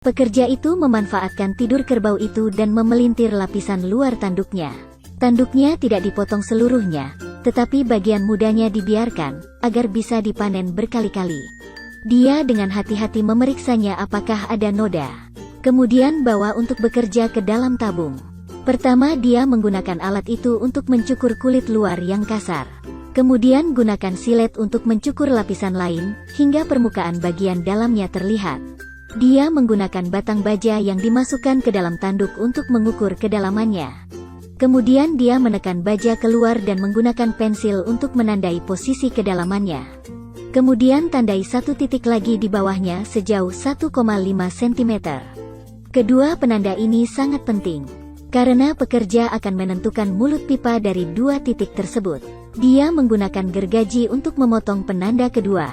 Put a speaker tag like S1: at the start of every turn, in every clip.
S1: Pekerja itu memanfaatkan tidur kerbau itu dan memelintir lapisan luar tanduknya. Tanduknya tidak dipotong seluruhnya, tetapi bagian mudanya dibiarkan, agar bisa dipanen berkali-kali. Dia dengan hati-hati memeriksanya apakah ada noda. Kemudian bawa untuk bekerja ke dalam tabung. Pertama dia menggunakan alat itu untuk mencukur kulit luar yang kasar. Kemudian gunakan silet untuk mencukur lapisan lain, hingga permukaan bagian dalamnya terlihat. Dia menggunakan batang baja yang dimasukkan ke dalam tanduk untuk mengukur kedalamannya. Kemudian dia menekan baja keluar dan menggunakan pensil untuk menandai posisi kedalamannya. Kemudian tandai satu titik lagi di bawahnya sejauh 1,5 cm. Kedua penanda ini sangat penting, karena pekerja akan menentukan mulut pipa dari dua titik tersebut. Dia menggunakan gergaji untuk memotong penanda kedua.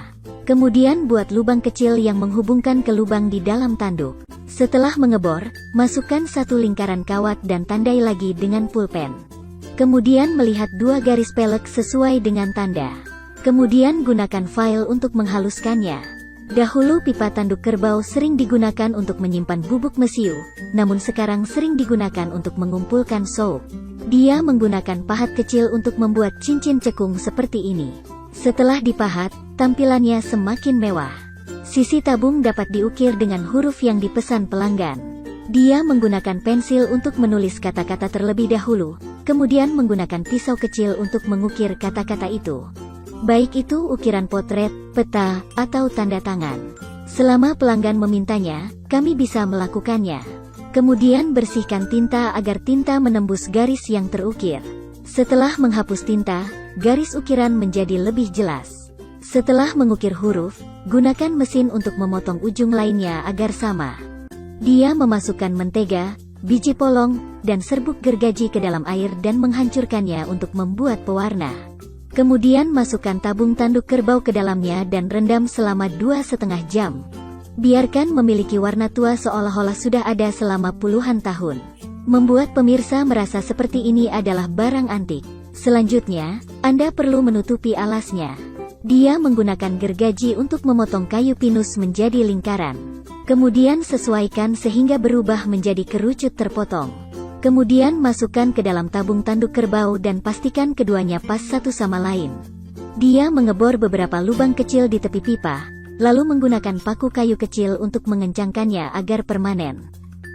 S1: Kemudian buat lubang kecil yang menghubungkan ke lubang di dalam tanduk. Setelah mengebor, masukkan satu lingkaran kawat dan tandai lagi dengan pulpen. Kemudian melihat dua garis pelek sesuai dengan tanda. Kemudian gunakan file untuk menghaluskannya. Dahulu pipa tanduk kerbau sering digunakan untuk menyimpan bubuk mesiu, namun sekarang sering digunakan untuk mengumpulkan soap. Dia menggunakan pahat kecil untuk membuat cincin cekung seperti ini. Setelah dipahat, tampilannya semakin mewah. Sisi tabung dapat diukir dengan huruf yang dipesan pelanggan. Dia menggunakan pensil untuk menulis kata-kata terlebih dahulu, kemudian menggunakan pisau kecil untuk mengukir kata-kata itu. Baik itu ukiran potret, peta, atau tanda tangan. Selama pelanggan memintanya, kami bisa melakukannya. Kemudian bersihkan tinta agar tinta menembus garis yang terukir. Setelah menghapus tinta, garis ukiran menjadi lebih jelas. Setelah mengukir huruf, gunakan mesin untuk memotong ujung lainnya agar sama. Dia memasukkan mentega, biji polong, dan serbuk gergaji ke dalam air dan menghancurkannya untuk membuat pewarna. Kemudian masukkan tabung tanduk kerbau ke dalamnya dan rendam selama 2,5 jam. Biarkan memiliki warna tua seolah-olah sudah ada selama puluhan tahun. Membuat pemirsa merasa seperti ini adalah barang antik. Selanjutnya, Anda perlu menutupi alasnya. Dia menggunakan gergaji untuk memotong kayu pinus menjadi lingkaran. Kemudian sesuaikan sehingga berubah menjadi kerucut terpotong. Kemudian masukkan ke dalam tabung tanduk kerbau dan pastikan keduanya pas satu sama lain. Dia mengebor beberapa lubang kecil di tepi pipa, lalu menggunakan paku kayu kecil untuk mengencangkannya agar permanen.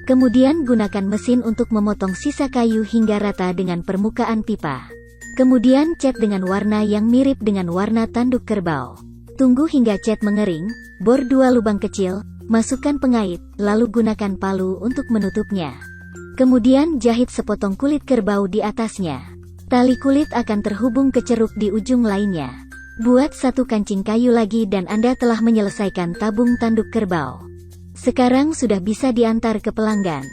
S1: Kemudian gunakan mesin untuk memotong sisa kayu hingga rata dengan permukaan pipa. Kemudian cat dengan warna yang mirip dengan warna tanduk kerbau. Tunggu hingga cat mengering, bor 2 lubang kecil, masukkan pengait, lalu gunakan palu untuk menutupnya. Kemudian jahit sepotong kulit kerbau di atasnya. Tali kulit akan terhubung ke ceruk di ujung lainnya. Buat satu kancing kayu lagi dan Anda telah menyelesaikan tabung tanduk kerbau. Sekarang sudah bisa diantar ke pelanggan.